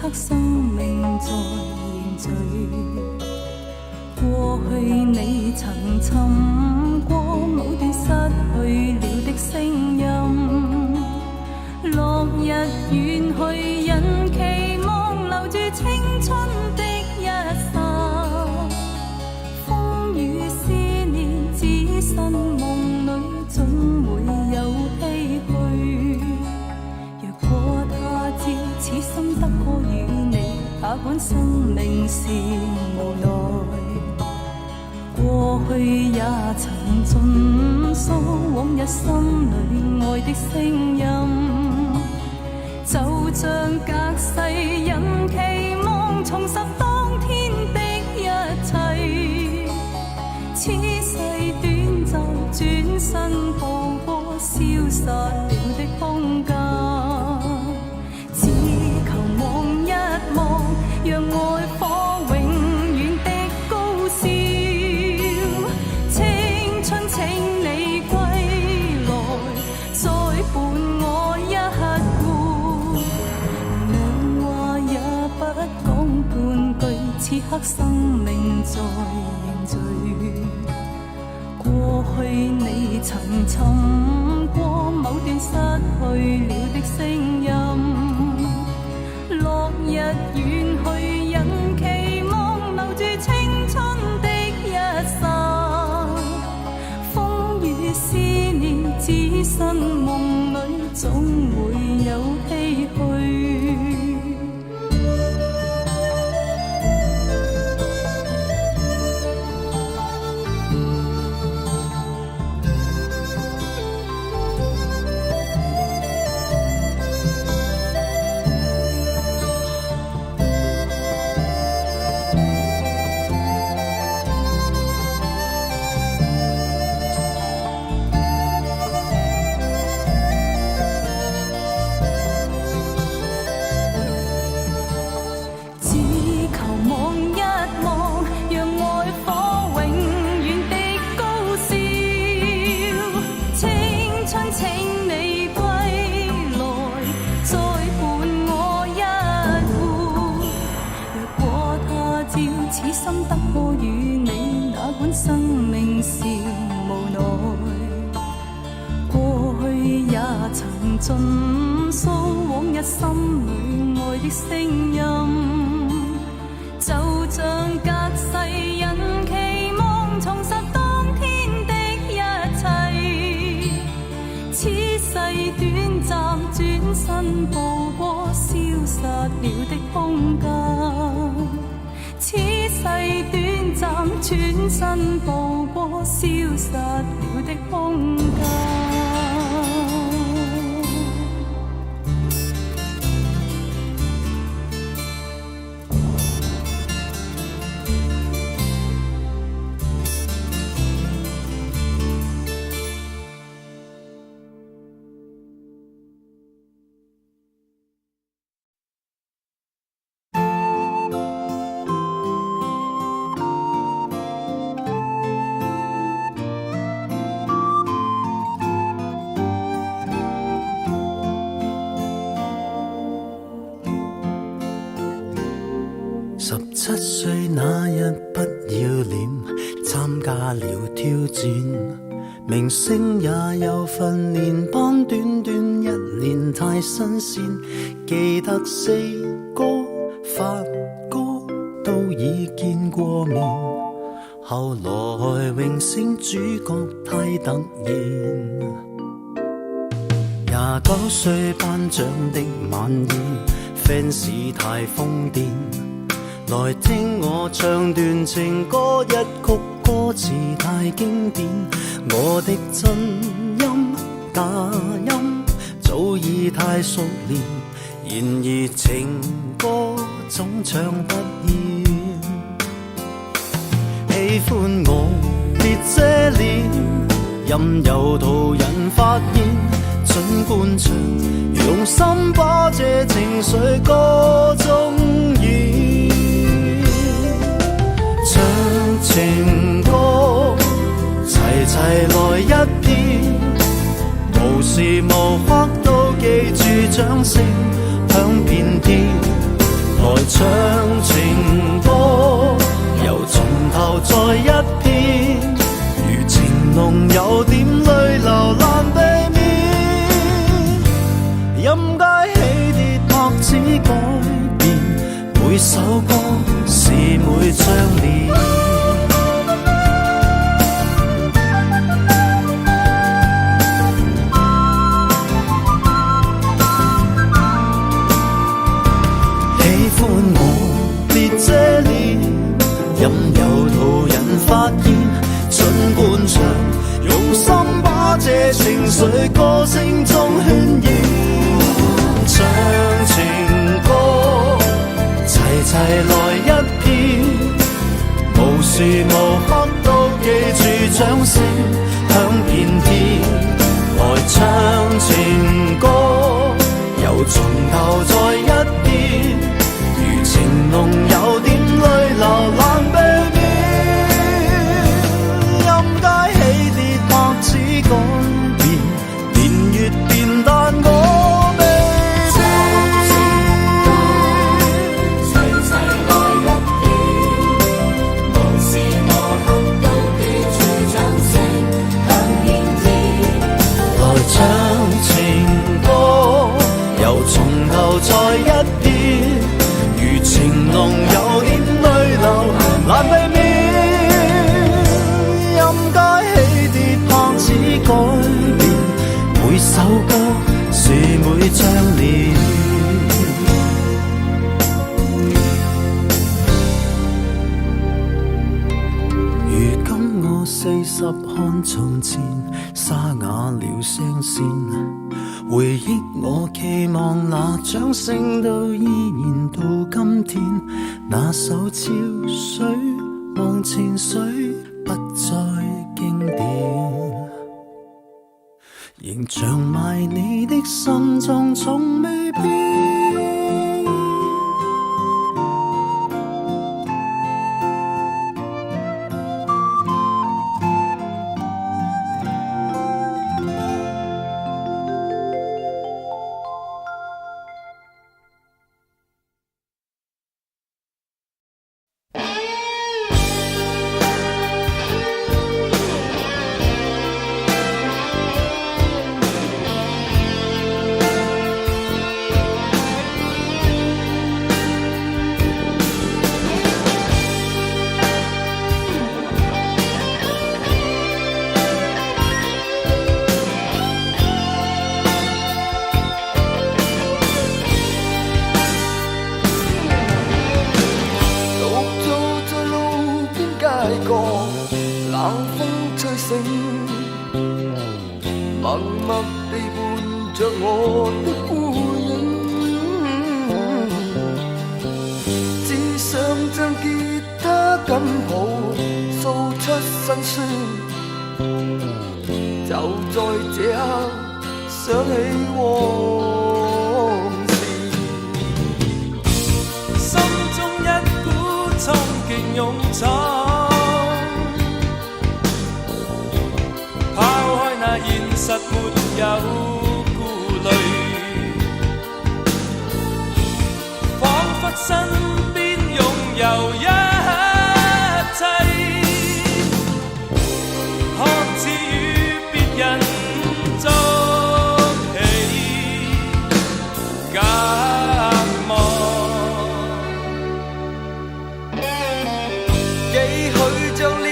刻生命在凝聚。過去你曾尋過某段失去了的聲音，落日遠去，人期望留住青春的一剎，風雨思念只身夢裏總會有唏噓。若果他朝此生得可與你，他管生命是無奈。過去也曾盡訴往日心裏愛的聲音，就像隔世人期望重拾當天的一切。此世短暫，轉身步過消失了的空間，只求望一望，讓愛火永遠的高燒。青春請你歸來，再伴我一顧，兩話也不講半句，此刻生命在凝聚。過去你曾尋過某段失去了的聲音，落日遠去，人期望留住青春的一剎，風雨思念只身夢裏總會有唏噓。此心得可與你，哪管生命是無奈。過去也曾盡訴往日心裏愛的聲音，就像隔世人期望重拾當天的一切。此世短暫，轉身步過消失了的空間。此世短暫，轉身步過消失了的空間。17歲那日不要臉，參加了挑戰，明星也有訓練班，短短1年太新鮮。記得4哥發哥都已見過面，後來榮升主角太突然。29歲頒獎的晚宴，fans 太瘋癲，來聽我唱段情歌，一曲歌詞太經典。我的真音假音早已太熟練，然而情歌總唱不厭。喜歡我別遮臉，任由途人發現。盡管唱，用心把這情緒歌中演。唱情歌，齊齊來一遍，無時無刻都記住掌聲響遍天。來唱情歌，又從頭再一遍，如情濃有點淚流難避免，任街起跌拍子改變，每首歌是每張臉。任由途人發現，盡半場用心把這情緒歌聲中渲染，唱情歌齊齊來一遍，無時無刻都記住掌聲響遍天，來唱情歌又從頭再一遍，如情濃有點淚流難避免，任街起跌拍子改變，年月變但我未變。齊齊來一遍，無時無刻都記住掌聲響遍天，來唱情歌又從頭再一遍，如情濃有點淚流難避免，任街起跌拍子改變，每首歌是每張臉。如今我40看從前，沙啞了聲線，回憶我期望那掌聲都依然到今天，那首潮水忘情水不再經典，仍像埋你的心臟從未變。默默地伴着我的孤影，只想將吉他緊抱，訴出心酸。就在這刻想起往事，心中一股衝勁勇闖。現實沒有顧慮，彷彿身邊擁有一切，看似與別人作戲，隔膜。幾許將烈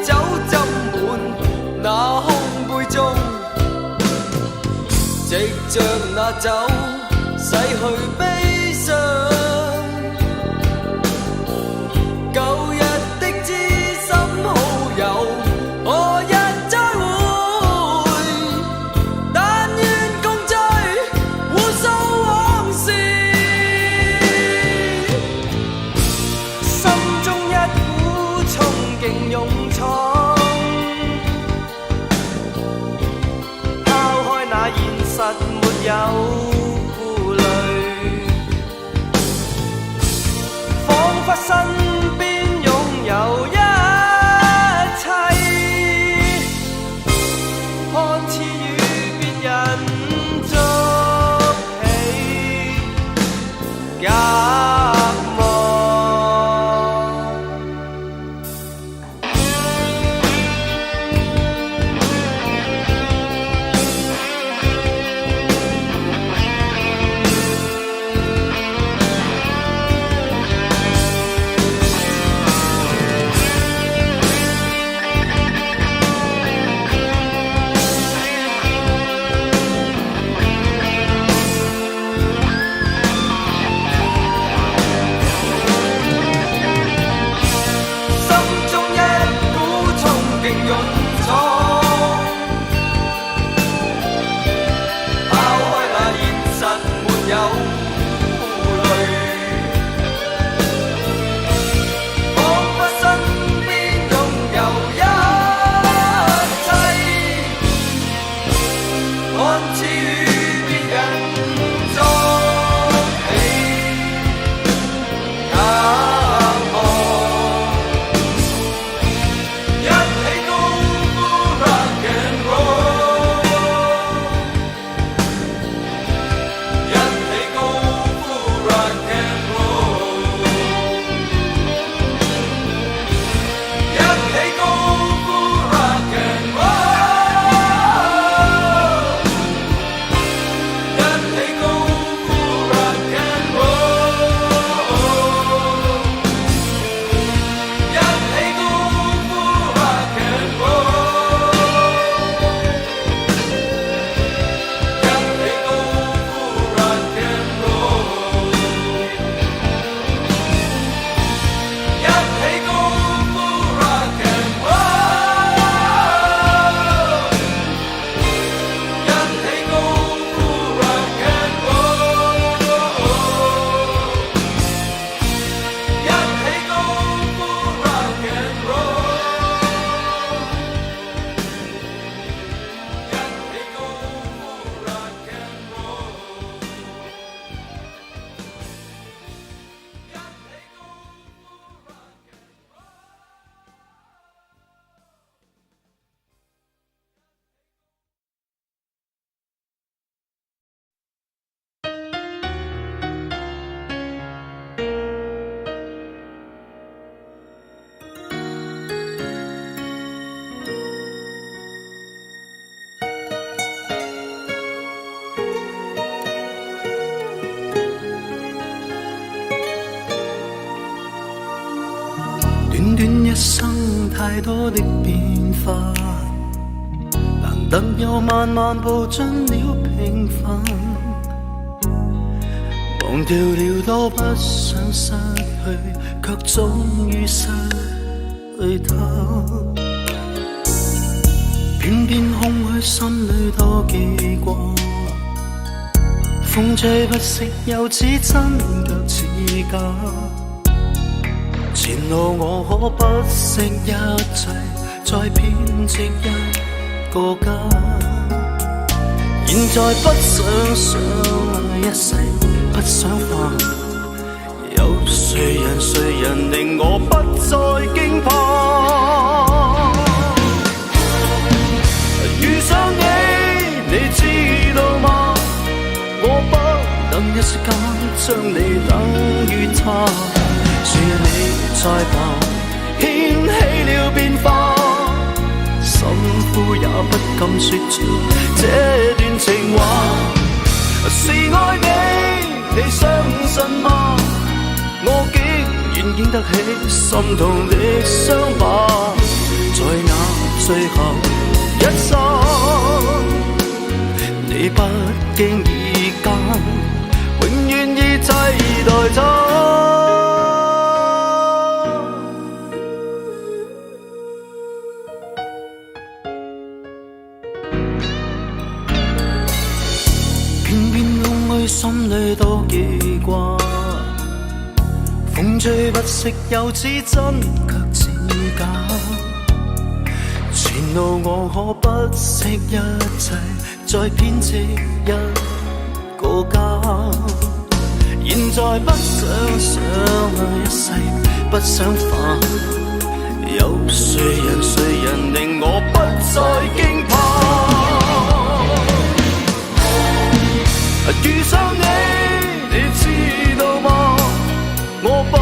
酒斟滿那藉着那酒洗去悲傷，舊日的知心好友，何日再會？但願共聚，互訴往事，心中一股衝勁勇闖。實沒有顧慮，彷彿身邊擁有一切，看似與別人作戲，隔生太多的變化，難得又慢慢步進了平凡，忘掉了都不想失去，卻終於失去它。偏偏空虛心裏多記掛，風吹不息又似真卻似假，前路我可不惜一切，再編織一個家。現在不想相愛一世，不想化，有誰人令我不再驚怕？遇上你，你知道嗎？我不能一時間將你等於他，是你在旁掀起了變化，心呼也不敢說出這段情話。是愛你，你相信嗎？我竟然經得起心痛的傷疤，在那最後一剎，你不經意間永遠已替代他。偏偏空虛心裏多記掛，風吹不息又似真卻似假，前路我可不惜一切，再編織一個家。現在不想相愛一世，不想化，有誰人令我不再驚怕？遇上你，你知道嗎？我不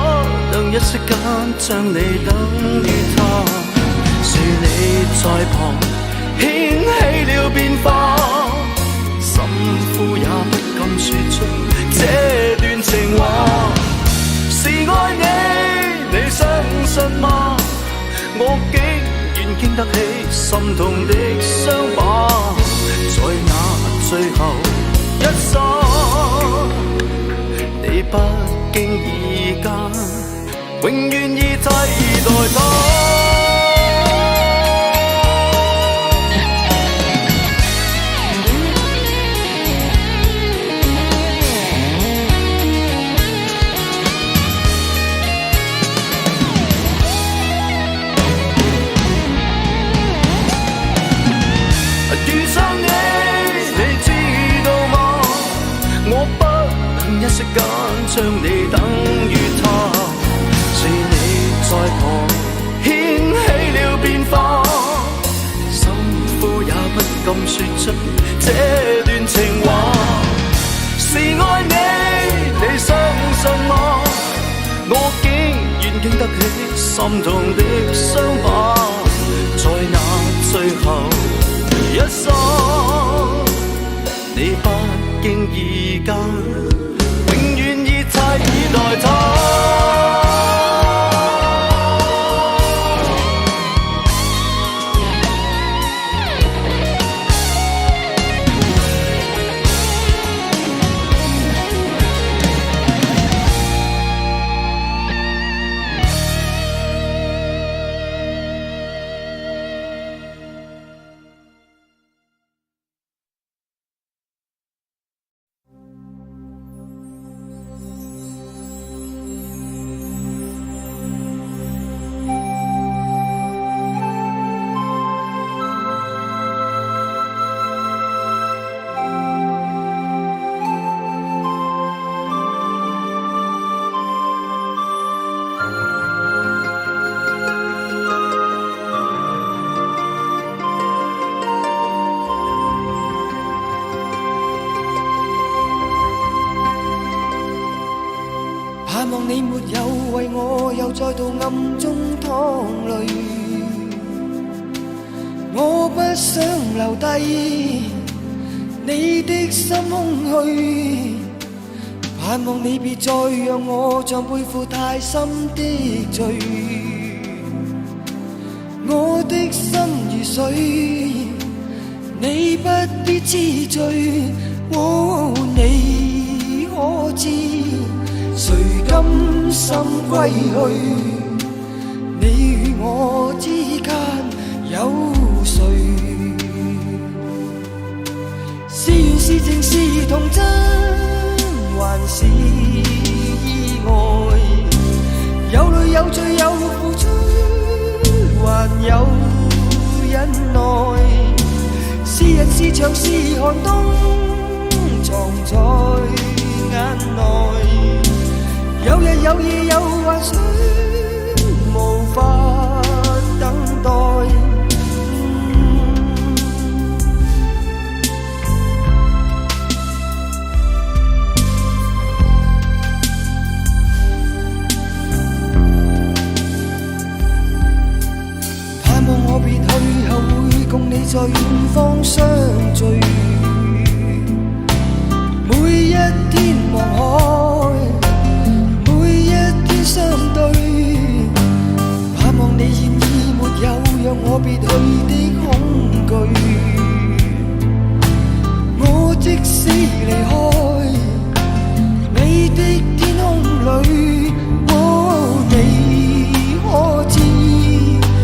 能一息間將你等於他，是你在旁掀起了變化，心呼也不敢說出這段情話。是愛你，你相信嗎？我竟然經得起心痛的傷疤，在那最後一剎，你不經意間永遠已替代他。遇上你，你知道嗎？我不能一息間將你等於他，是你在旁掀起了變化，心呼也不敢說出這段情話。是愛你，你相信嗎？我竟然經得起心痛的傷疤，在那最後一剎，你不經意間永遠已替代他。盼望你沒有為我又再度暗中淌淚，我不想留低你的心空虛，盼望你別再讓我像背負太深的罪，我的心如水，你不必知罪。哦，你可知誰甘心歸去？你與我之間有誰？是緣是情是童真，還是意外？有淚有罪有付出，還有忍耐。是人是牆是寒冬，藏在眼內。有日有夜有幻想，無法等待。我別去後會共你在遠方相聚，每一天望海，每一天相對，盼望你現已沒有讓我別去的恐懼。我即使離開你的天空裏，哦，你可知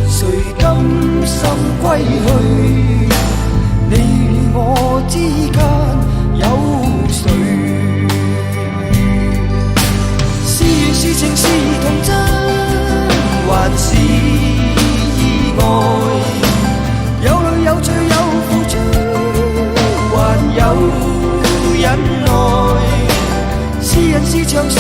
誰甘心歸去？你與我之間有誰？是緣是情是童真，還是意外？有淚有罪有付出，還有忍耐。是人是牆是